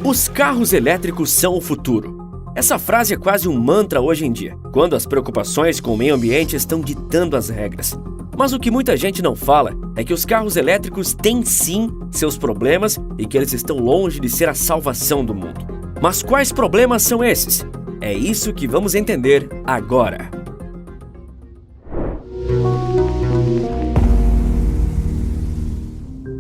Os carros elétricos são o futuro. Essa frase é quase um mantra hoje em dia, quando as preocupações com o meio ambiente estão ditando as regras. Mas o que muita gente não fala é que os carros elétricos têm sim seus problemas e que eles estão longe de ser a salvação do mundo. Mas quais problemas são esses? É isso que vamos entender agora.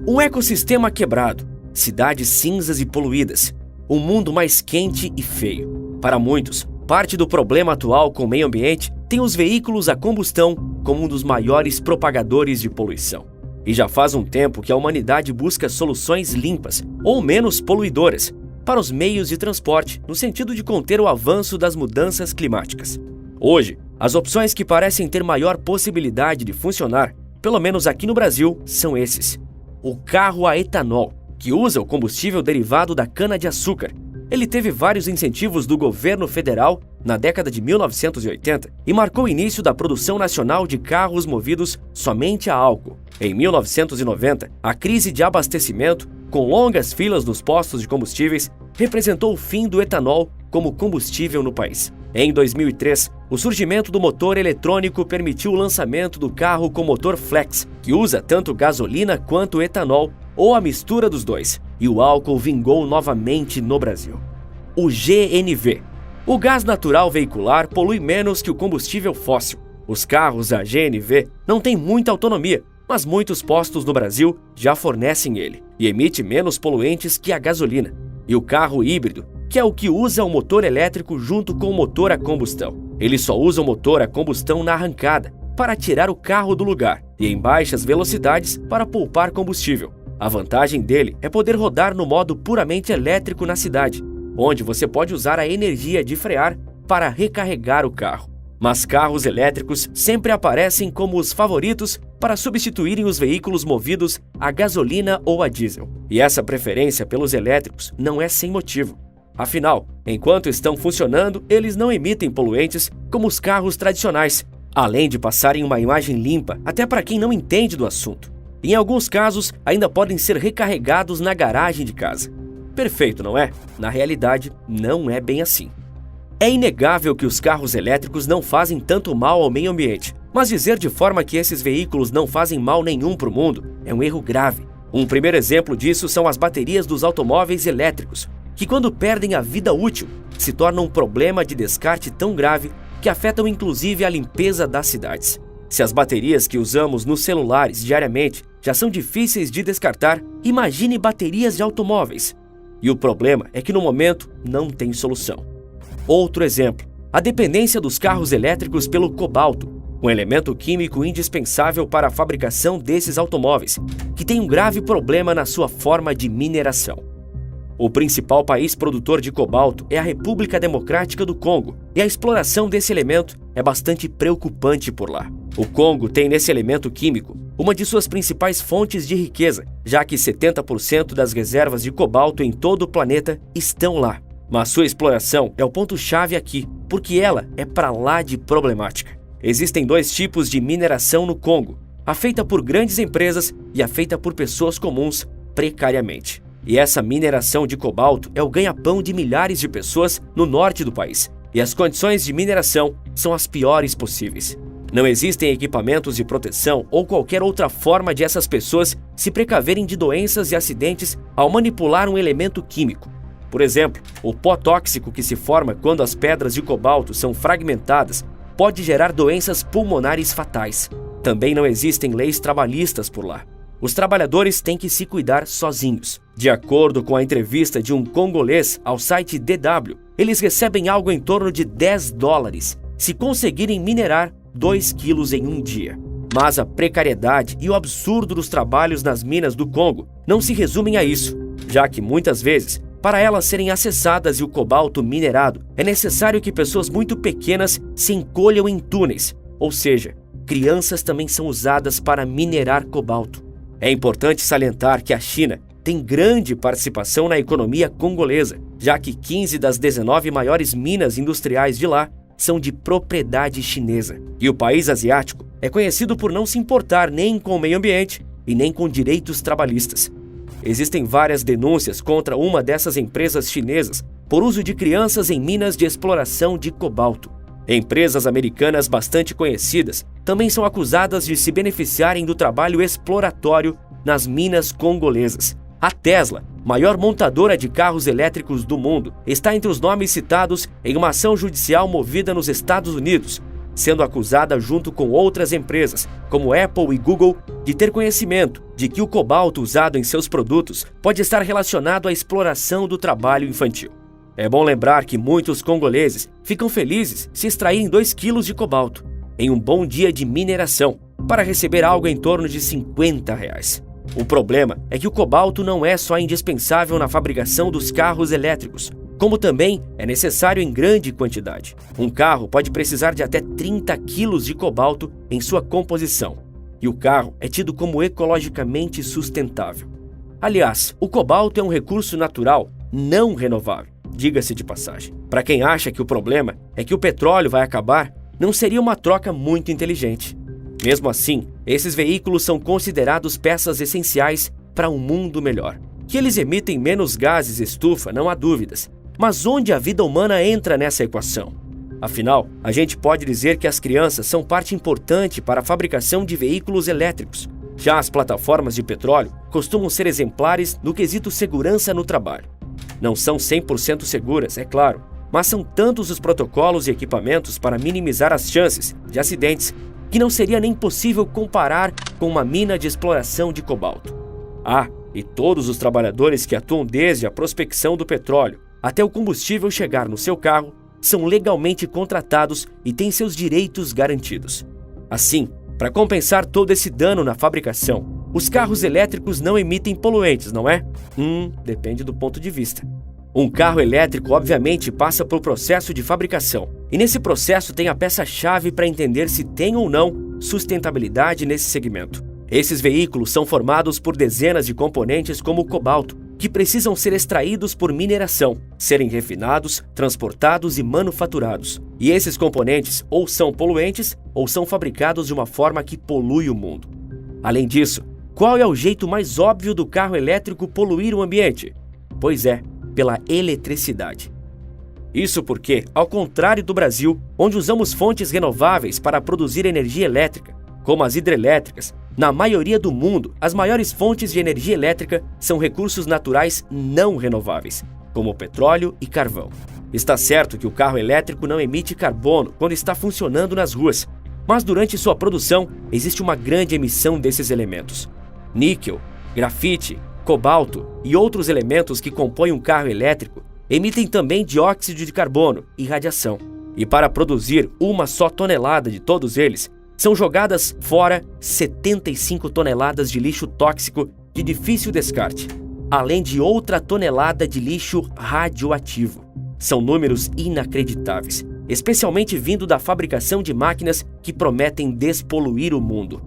Um ecossistema quebrado, cidades cinzas e poluídas, um mundo mais quente e feio. Para muitos, parte do problema atual com o meio ambiente tem os veículos a combustão como um dos maiores propagadores de poluição. E já faz um tempo que a humanidade busca soluções limpas ou menos poluidoras para os meios de transporte, no sentido de conter o avanço das mudanças climáticas. Hoje, as opções que parecem ter maior possibilidade de funcionar, pelo menos aqui no Brasil, são esses. O carro a etanol, que usa o combustível derivado da cana-de-açúcar. Ele teve vários incentivos do governo federal na década de 1980 e marcou o início da produção nacional de carros movidos somente a álcool. Em 1990, a crise de abastecimento, com longas filas nos postos de combustíveis, representou o fim do etanol como combustível no país. Em 2003, o surgimento do motor eletrônico permitiu o lançamento do carro com motor flex, que usa tanto gasolina quanto etanol, ou a mistura dos dois, e o álcool vingou novamente no Brasil. O GNV. O gás natural veicular polui menos que o combustível fóssil. Os carros a GNV não têm muita autonomia, mas muitos postos no Brasil já fornecem ele, e emite menos poluentes que a gasolina. E o carro híbrido, que é o que usa o motor elétrico junto com o motor a combustão. Ele só usa o motor a combustão na arrancada, para tirar o carro do lugar, e em baixas velocidades para poupar combustível. A vantagem dele é poder rodar no modo puramente elétrico na cidade, onde você pode usar a energia de frear para recarregar o carro. Mas carros elétricos sempre aparecem como os favoritos para substituírem os veículos movidos a gasolina ou a diesel. E essa preferência pelos elétricos não é sem motivo. Afinal, enquanto estão funcionando, eles não emitem poluentes como os carros tradicionais, além de passarem uma imagem limpa até para quem não entende do assunto. Em alguns casos, ainda podem ser recarregados na garagem de casa. Perfeito, não é? Na realidade, não é bem assim. É inegável que os carros elétricos não fazem tanto mal ao meio ambiente, mas dizer de forma que esses veículos não fazem mal nenhum para o mundo é um erro grave. Um primeiro exemplo disso são as baterias dos automóveis elétricos, que quando perdem a vida útil, se tornam um problema de descarte tão grave que afetam inclusive a limpeza das cidades. Se as baterias que usamos nos celulares diariamente já são difíceis de descartar, imagine baterias de automóveis. E o problema é que no momento não tem solução. Outro exemplo, a dependência dos carros elétricos pelo cobalto, um elemento químico indispensável para a fabricação desses automóveis, que tem um grave problema na sua forma de mineração. O principal país produtor de cobalto é a República Democrática do Congo, e a exploração desse elemento é bastante preocupante por lá. O Congo tem nesse elemento químico uma de suas principais fontes de riqueza, já que 70% das reservas de cobalto em todo o planeta estão lá. Mas sua exploração é o ponto-chave aqui, porque ela é pra lá de problemática. Existem dois tipos de mineração no Congo, a feita por grandes empresas e a feita por pessoas comuns precariamente. E essa mineração de cobalto é o ganha-pão de milhares de pessoas no norte do país. E as condições de mineração são as piores possíveis. Não existem equipamentos de proteção ou qualquer outra forma de essas pessoas se precaverem de doenças e acidentes ao manipular um elemento químico. Por exemplo, o pó tóxico que se forma quando as pedras de cobalto são fragmentadas pode gerar doenças pulmonares fatais. Também não existem leis trabalhistas por lá. Os trabalhadores têm que se cuidar sozinhos. De acordo com a entrevista de um congolês ao site DW, eles recebem algo em torno de $10 se conseguirem minerar 2 quilos em um dia. Mas a precariedade e o absurdo dos trabalhos nas minas do Congo não se resumem a isso, já que muitas vezes, para elas serem acessadas e o cobalto minerado, é necessário que pessoas muito pequenas se encolham em túneis, ou seja, crianças também são usadas para minerar cobalto. É importante salientar que a China tem grande participação na economia congolesa, já que 15 das 19 maiores minas industriais de lá são de propriedade chinesa. E o país asiático é conhecido por não se importar nem com o meio ambiente e nem com direitos trabalhistas. existem várias denúncias contra uma dessas empresas chinesas por uso de crianças em minas de exploração de cobalto. Empresas americanas bastante conhecidas também são acusadas de se beneficiarem do trabalho exploratório nas minas congolesas. A Tesla, maior montadora de carros elétricos do mundo, está entre os nomes citados em uma ação judicial movida nos Estados Unidos, sendo acusada junto com outras empresas, como Apple e Google, de ter conhecimento de que o cobalto usado em seus produtos pode estar relacionado à exploração do trabalho infantil. É bom lembrar que muitos congoleses ficam felizes se extraírem 2 quilos de cobalto em um bom dia de mineração, para receber algo em torno de R$50. O problema é que o cobalto não é só indispensável na fabricação dos carros elétricos, como também é necessário em grande quantidade. Um carro pode precisar de até 30 quilos de cobalto em sua composição, e o carro é tido como ecologicamente sustentável. Aliás, o cobalto é um recurso natural não renovável, diga-se de passagem. Para quem acha que o problema é que o petróleo vai acabar, não seria uma troca muito inteligente. Mesmo assim, esses veículos são considerados peças essenciais para um mundo melhor. Que eles emitem menos gases estufa, não há dúvidas. Mas onde a vida humana entra nessa equação? Afinal, a gente pode dizer que as crianças são parte importante para a fabricação de veículos elétricos. Já as plataformas de petróleo costumam ser exemplares no quesito segurança no trabalho. Não são 100% seguras, é claro, mas são tantos os protocolos e equipamentos para minimizar as chances de acidentes que não seria nem possível comparar com uma mina de exploração de cobalto. E todos os trabalhadores que atuam desde a prospecção do petróleo até o combustível chegar no seu carro são legalmente contratados e têm seus direitos garantidos. Assim, para compensar todo esse dano na fabricação, os carros elétricos não emitem poluentes, não é? Depende do ponto de vista. Um carro elétrico, obviamente, passa por processo de fabricação, e nesse processo tem a peça-chave para entender se tem ou não sustentabilidade nesse segmento. Esses veículos são formados por dezenas de componentes como o cobalto, que precisam ser extraídos por mineração, serem refinados, transportados e manufaturados. E esses componentes ou são poluentes ou são fabricados de uma forma que polui o mundo. Além disso, qual é o jeito mais óbvio do carro elétrico poluir o ambiente? Pois é, pela eletricidade. Isso porque, ao contrário do Brasil, onde usamos fontes renováveis para produzir energia elétrica, como as hidrelétricas, na maioria do mundo, as maiores fontes de energia elétrica são recursos naturais não renováveis, como petróleo e carvão. Está certo que o carro elétrico não emite carbono quando está funcionando nas ruas, mas durante sua produção existe uma grande emissão desses elementos. Níquel, grafite, cobalto e outros elementos que compõem um carro elétrico emitem também dióxido de carbono e radiação. E para produzir uma só tonelada de todos eles, são jogadas fora 75 toneladas de lixo tóxico de difícil descarte, além de outra tonelada de lixo radioativo. São números inacreditáveis, especialmente vindo da fabricação de máquinas que prometem despoluir o mundo.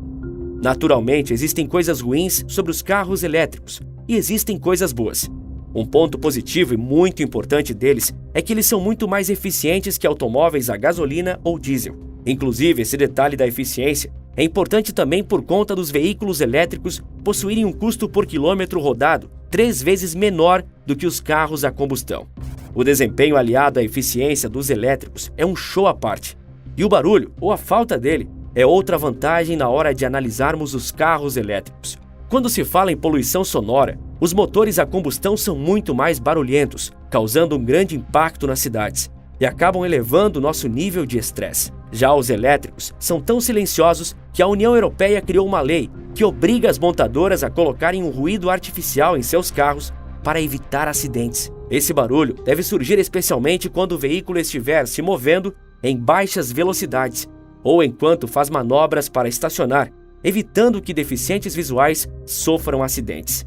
Naturalmente, existem coisas ruins sobre os carros elétricos e existem coisas boas. Um ponto positivo e muito importante deles é que eles são muito mais eficientes que automóveis a gasolina ou diesel. Inclusive, esse detalhe da eficiência é importante também por conta dos veículos elétricos possuírem um custo por quilômetro rodado 3 vezes menor do que os carros a combustão. O desempenho aliado à eficiência dos elétricos é um show à parte. E o barulho, ou a falta dele, é outra vantagem na hora de analisarmos os carros elétricos. Quando se fala em poluição sonora, os motores a combustão são muito mais barulhentos, causando um grande impacto nas cidades e acabam elevando o nosso nível de estresse. Já os elétricos são tão silenciosos que a União Europeia criou uma lei que obriga as montadoras a colocarem um ruído artificial em seus carros para evitar acidentes. Esse barulho deve surgir especialmente quando o veículo estiver se movendo em baixas velocidades ou enquanto faz manobras para estacionar, evitando que deficientes visuais sofram acidentes.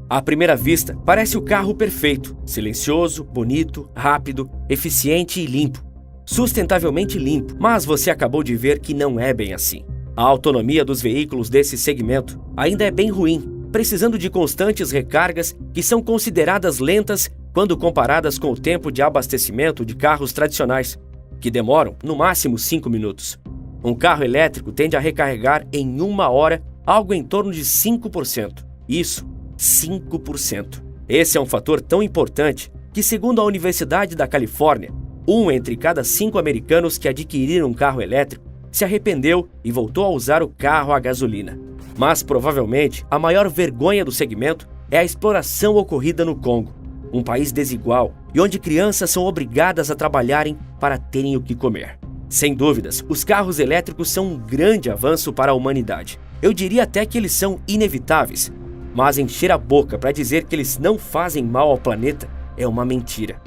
À primeira vista, parece o carro perfeito, silencioso, bonito, rápido, eficiente e limpo. Sustentavelmente limpo, mas você acabou de ver que não é bem assim. A autonomia dos veículos desse segmento ainda é bem ruim, precisando de constantes recargas que são consideradas lentas quando comparadas com o tempo de abastecimento de carros tradicionais, que demoram no máximo 5 minutos. Um carro elétrico tende a recarregar em 1 hora algo em torno de 5%. Isso 5%. Esse é um fator tão importante que, segundo a Universidade da Califórnia, 1 entre cada 5 americanos que adquiriram um carro elétrico se arrependeu e voltou a usar o carro a gasolina. Mas, provavelmente, a maior vergonha do segmento é a exploração ocorrida no Congo, um país desigual e onde crianças são obrigadas a trabalharem para terem o que comer. Sem dúvidas, os carros elétricos são um grande avanço para a humanidade. Eu diria até que eles são inevitáveis, mas encher a boca para dizer que eles não fazem mal ao planeta é uma mentira.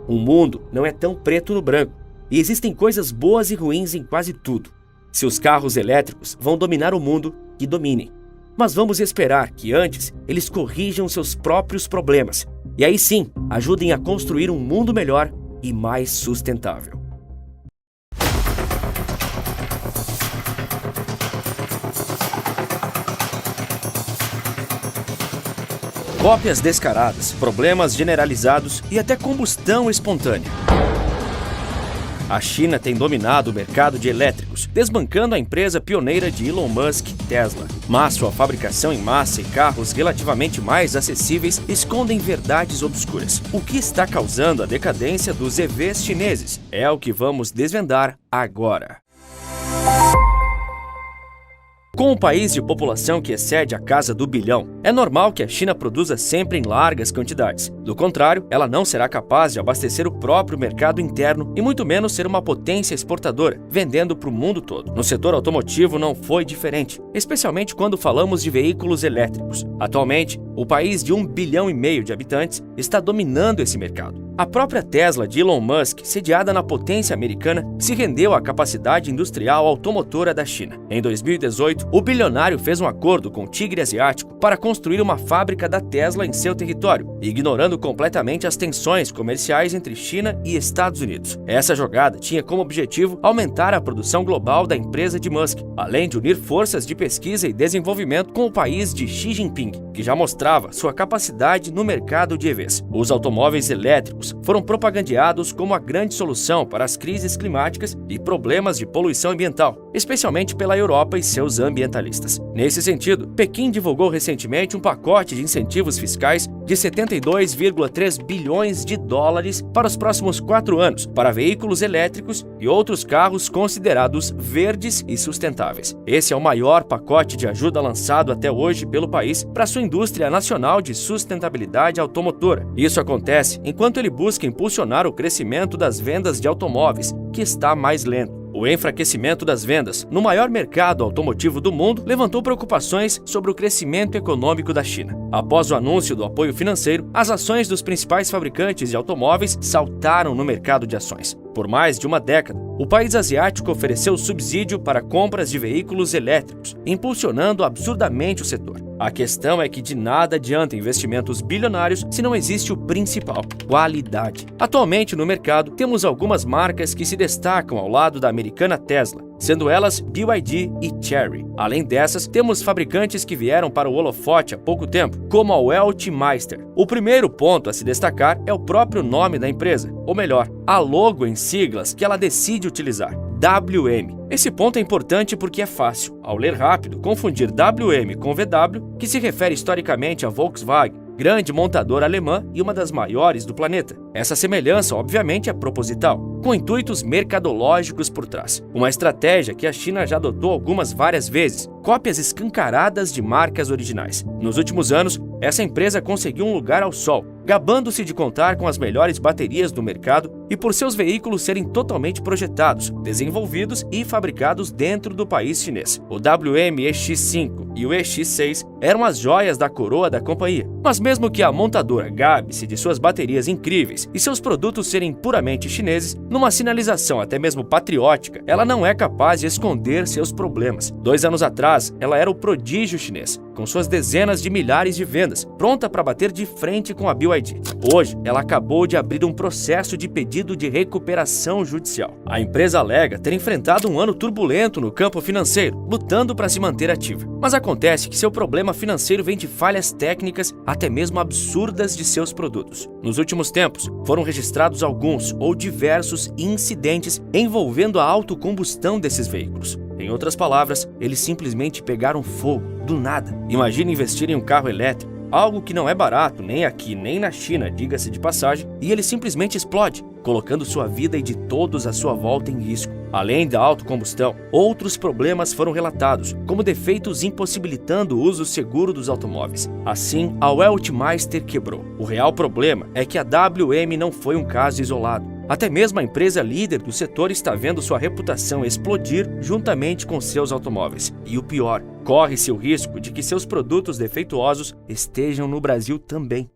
O mundo não é tão preto no branco e existem coisas boas e ruins em quase tudo. Se os carros elétricos vão dominar o mundo, que dominem. Mas vamos esperar que antes eles corrijam seus próprios problemas e aí sim ajudem a construir um mundo melhor e mais sustentável. Cópias descaradas, problemas generalizados e até combustão espontânea. A China tem dominado o mercado de elétricos, desbancando a empresa pioneira de Elon Musk, Tesla. Mas sua fabricação em massa e carros relativamente mais acessíveis escondem verdades obscuras. O que está causando a decadência dos EVs chineses? É o que vamos desvendar agora. Com um país de população que excede a casa do bilhão, é normal que a China produza sempre em largas quantidades. Do contrário, ela não será capaz de abastecer o próprio mercado interno e muito menos ser uma potência exportadora, vendendo para o mundo todo. No setor automotivo não foi diferente, especialmente quando falamos de veículos elétricos. Atualmente, o país de 1,5 bilhão de habitantes está dominando esse mercado. A própria Tesla de Elon Musk, sediada na potência americana, se rendeu à capacidade industrial automotora da China. Em 2018, o bilionário fez um acordo com o Tigre Asiático para construir uma fábrica da Tesla em seu território, ignorando completamente as tensões comerciais entre China e Estados Unidos. Essa jogada tinha como objetivo aumentar a produção global da empresa de Musk, além de unir forças de pesquisa e desenvolvimento com o país de Xi Jinping, que já mostrava sua capacidade no mercado de EVs. Os automóveis elétricos foram propagandeados como a grande solução para as crises climáticas e problemas de poluição ambiental, especialmente pela Europa e seus ambientalistas. Nesse sentido, Pequim divulgou recentemente um pacote de incentivos fiscais de 72,3 bilhões de dólares para os próximos 4 anos para veículos elétricos e outros carros considerados verdes e sustentáveis. Esse é o maior pacote de ajuda lançado até hoje pelo país para sua indústria nacional de sustentabilidade automotora. Isso acontece enquanto ele busca impulsionar o crescimento das vendas de automóveis, que está mais lento. O enfraquecimento das vendas no maior mercado automotivo do mundo levantou preocupações sobre o crescimento econômico da China. Após o anúncio do apoio financeiro, as ações dos principais fabricantes de automóveis saltaram no mercado de ações. Por mais de uma década, o país asiático ofereceu subsídio para compras de veículos elétricos, impulsionando absurdamente o setor. A questão é que de nada adianta investimentos bilionários se não existe o principal, qualidade. Atualmente no mercado, temos algumas marcas que se destacam ao lado da americana Tesla, sendo elas BYD e Chery. Além dessas, temos fabricantes que vieram para o holofote há pouco tempo, como a Weltmeister. O primeiro ponto a se destacar é o próprio nome da empresa, ou melhor, a logo em siglas que ela decide utilizar, WM. Esse ponto é importante porque é fácil, ao ler rápido, confundir WM com VW, que se refere historicamente a Volkswagen, grande montadora alemã e uma das maiores do planeta. Essa semelhança, obviamente, é proposital, com intuitos mercadológicos por trás. Uma estratégia que a China já adotou várias vezes, cópias escancaradas de marcas originais. Nos últimos anos, essa empresa conseguiu um lugar ao sol, gabando-se de contar com as melhores baterias do mercado e por seus veículos serem totalmente projetados, desenvolvidos e fabricados dentro do país chinês. O WM EX5 e o EX6 eram as joias da coroa da companhia. Mas mesmo que a montadora gabe-se de suas baterias incríveis e seus produtos serem puramente chineses, numa sinalização até mesmo patriótica, ela não é capaz de esconder seus problemas. 2 anos atrás, ela era o prodígio chinês, com suas dezenas de milhares de vendas, pronta para bater de frente com a BYD. Hoje, ela acabou de abrir um processo de pedido de recuperação judicial. A empresa alega ter enfrentado um ano turbulento no campo financeiro, lutando para se manter ativa. Mas acontece que seu problema financeiro vem de falhas técnicas até mesmo absurdas de seus produtos. Nos últimos tempos, foram registrados alguns ou diversos incidentes envolvendo a autocombustão desses veículos. Em outras palavras, eles simplesmente pegaram fogo, do nada. Imagine investir em um carro elétrico algo que não é barato nem aqui nem na China, diga-se de passagem, e ele simplesmente explode, colocando sua vida e de todos à sua volta em risco. Além da autocombustão, outros problemas foram relatados, como defeitos impossibilitando o uso seguro dos automóveis. Assim, a Weltmeister quebrou. O real problema é que a WM não foi um caso isolado. Até mesmo a empresa líder do setor está vendo sua reputação explodir juntamente com seus automóveis. E o pior, corre-se o risco de que seus produtos defeituosos estejam no Brasil também.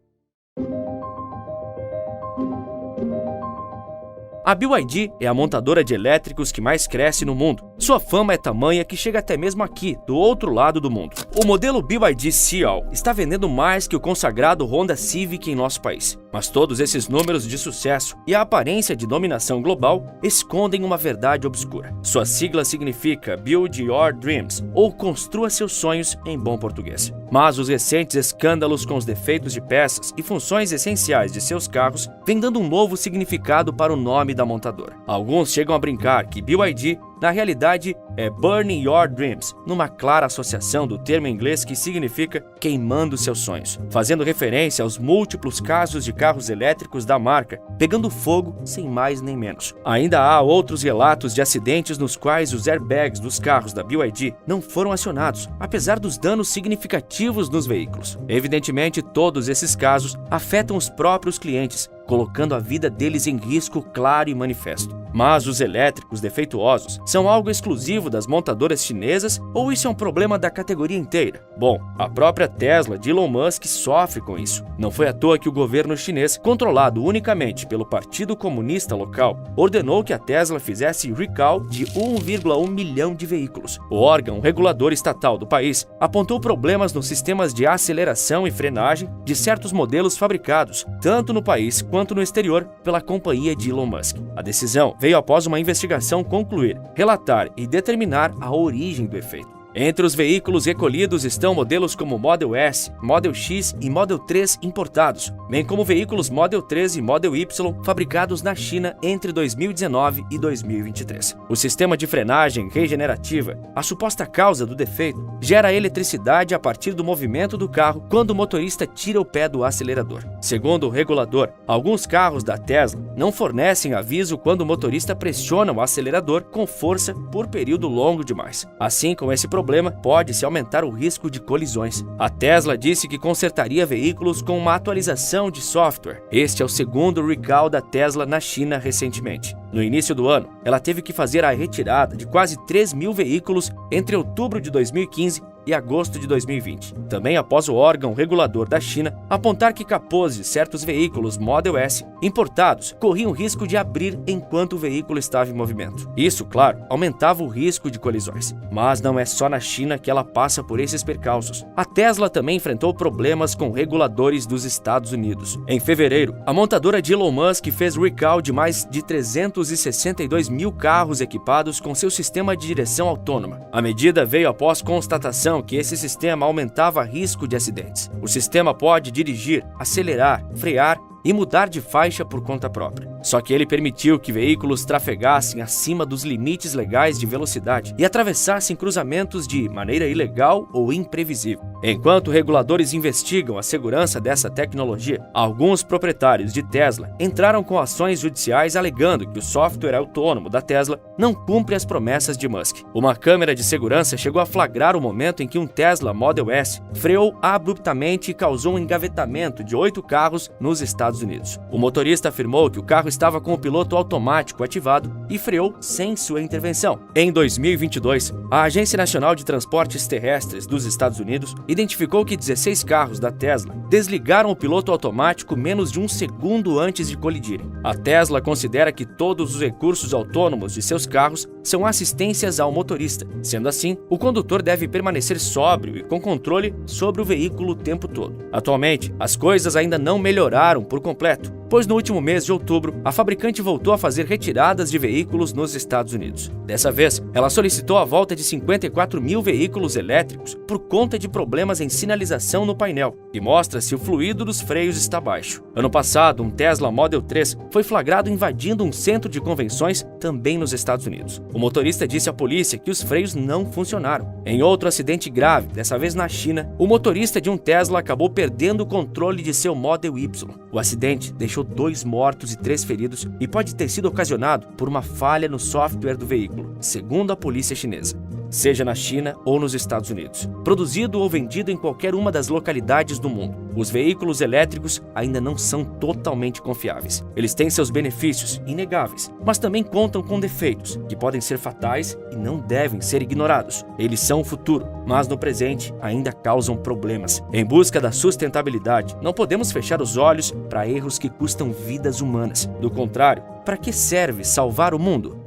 A BYD é a montadora de elétricos que mais cresce no mundo. Sua fama é tamanha que chega até mesmo aqui, do outro lado do mundo. O modelo BYD Seal está vendendo mais que o consagrado Honda Civic em nosso país. Mas todos esses números de sucesso e a aparência de dominação global escondem uma verdade obscura. Sua sigla significa Build Your Dreams, ou Construa Seus Sonhos em bom português. Mas os recentes escândalos com os defeitos de peças e funções essenciais de seus carros vêm dando um novo significado para o nome da montadora. Alguns chegam a brincar que BYD, na realidade, é Burning Your Dreams, numa clara associação do termo em inglês que significa queimando seus sonhos, fazendo referência aos múltiplos casos de carros elétricos da marca pegando fogo sem mais nem menos. Ainda há outros relatos de acidentes nos quais os airbags dos carros da BYD não foram acionados, apesar dos danos significativos nos veículos. Evidentemente, todos esses casos afetam os próprios clientes, colocando a vida deles em risco claro e manifesto. Mas os elétricos defeituosos são algo exclusivo das montadoras chinesas ou isso é um problema da categoria inteira? Bom, a própria Tesla de Elon Musk sofre com isso. Não foi à toa que o governo chinês, controlado unicamente pelo Partido Comunista local, ordenou que a Tesla fizesse recall de 1,1 milhão de veículos. O órgão regulador estatal do país apontou problemas nos sistemas de aceleração e frenagem de certos modelos fabricados, tanto no país quanto no exterior, pela companhia de Elon Musk. A decisão veio após uma investigação concluir, relatar e determinar a origem do efeito. Entre os veículos recolhidos estão modelos como Model S, Model X e Model 3 importados, bem como veículos Model 3 e Model Y fabricados na China entre 2019 e 2023. O sistema de frenagem regenerativa, a suposta causa do defeito, gera eletricidade a partir do movimento do carro quando o motorista tira o pé do acelerador. Segundo o regulador, alguns carros da Tesla não fornecem aviso quando o motorista pressiona o acelerador com força por período longo demais. Assim, com esse problema, pode-se aumentar o risco de colisões. A Tesla disse que consertaria veículos com uma atualização de software. Este é o segundo recall da Tesla na China recentemente. No início do ano, ela teve que fazer a retirada de quase 3 mil veículos entre outubro de 2015 e agosto de 2020. Também após o órgão regulador da China apontar que capôs de certos veículos Model S importados corriam risco de abrir enquanto o veículo estava em movimento. Isso, claro, aumentava o risco de colisões. Mas não é só na China que ela passa por esses percalços. A Tesla também enfrentou problemas com reguladores dos Estados Unidos. Em fevereiro, a montadora de Elon Musk fez recall de mais de 362 mil carros equipados com seu sistema de direção autônoma. A medida veio após constatação que esse sistema aumentava risco de acidentes. O sistema pode dirigir, acelerar, frear e mudar de faixa por conta própria. Só que ele permitiu que veículos trafegassem acima dos limites legais de velocidade e atravessassem cruzamentos de maneira ilegal ou imprevisível. Enquanto reguladores investigam a segurança dessa tecnologia, alguns proprietários de Tesla entraram com ações judiciais alegando que o software autônomo da Tesla não cumpre as promessas de Musk. Uma câmera de segurança chegou a flagrar o momento em que um Tesla Model S freou abruptamente e causou um engavetamento de 8 carros nos Estados Unidos. O motorista afirmou que o carro estava com o piloto automático ativado e freou sem sua intervenção. Em 2022, a Agência Nacional de Transportes Terrestres dos Estados Unidos identificou que 16 carros da Tesla desligaram o piloto automático menos de um segundo antes de colidirem. A Tesla considera que todos os recursos autônomos de seus carros são assistências ao motorista. Sendo assim, o condutor deve permanecer sóbrio e com controle sobre o veículo o tempo todo. Atualmente, as coisas ainda não melhoraram por completo, pois no último mês de outubro, a fabricante voltou a fazer retiradas de veículos nos Estados Unidos. Dessa vez, ela solicitou a volta de 54 mil veículos elétricos por conta de problemas em sinalização no painel, que mostra se o fluido dos freios está baixo. Ano passado, um Tesla Model 3 foi flagrado invadindo um centro de convenções também nos Estados Unidos. O motorista disse à polícia que os freios não funcionaram. Em outro acidente grave, dessa vez na China, o motorista de um Tesla acabou perdendo o controle de seu Model Y. O acidente deixou 2 mortos e 3 feridos e pode ter sido ocasionado por uma falha no software do veículo, segundo a polícia chinesa. Seja na China ou nos Estados Unidos, produzido ou vendido em qualquer uma das localidades do mundo, os veículos elétricos ainda não são totalmente confiáveis. Eles têm seus benefícios inegáveis, mas também contam com defeitos que podem ser fatais e não devem ser ignorados. Eles são o futuro, mas no presente ainda causam problemas. Em busca da sustentabilidade, não podemos fechar os olhos para erros que custam vidas humanas. Do contrário, para que serve salvar o mundo?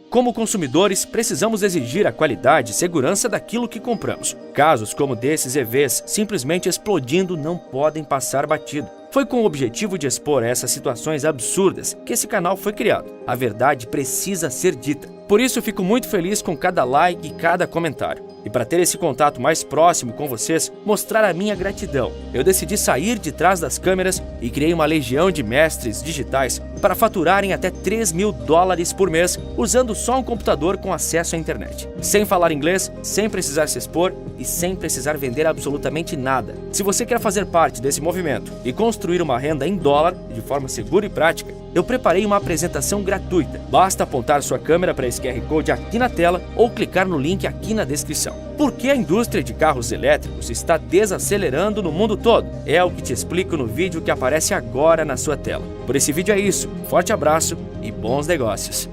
Como consumidores, precisamos exigir a qualidade e segurança daquilo que compramos. Casos como desses EVs simplesmente explodindo não podem passar batido. Foi com o objetivo de expor essas situações absurdas que esse canal foi criado. A verdade precisa ser dita. Por isso, fico muito feliz com cada like e cada comentário. E para ter esse contato mais próximo com vocês, mostrar a minha gratidão, eu decidi sair de trás das câmeras e criei uma legião de mestres digitais para faturarem até $3.000 por mês usando só um computador com acesso à internet. Sem falar inglês, sem precisar se expor e sem precisar vender absolutamente nada. Se você quer fazer parte desse movimento e construir uma renda em dólar de forma segura e prática, eu preparei uma apresentação gratuita. Basta apontar sua câmera para esse QR Code aqui na tela ou clicar no link aqui na descrição. Por que a indústria de carros elétricos está desacelerando no mundo todo? É o que te explico no vídeo que aparece agora na sua tela. Por esse vídeo é isso. Forte abraço e bons negócios!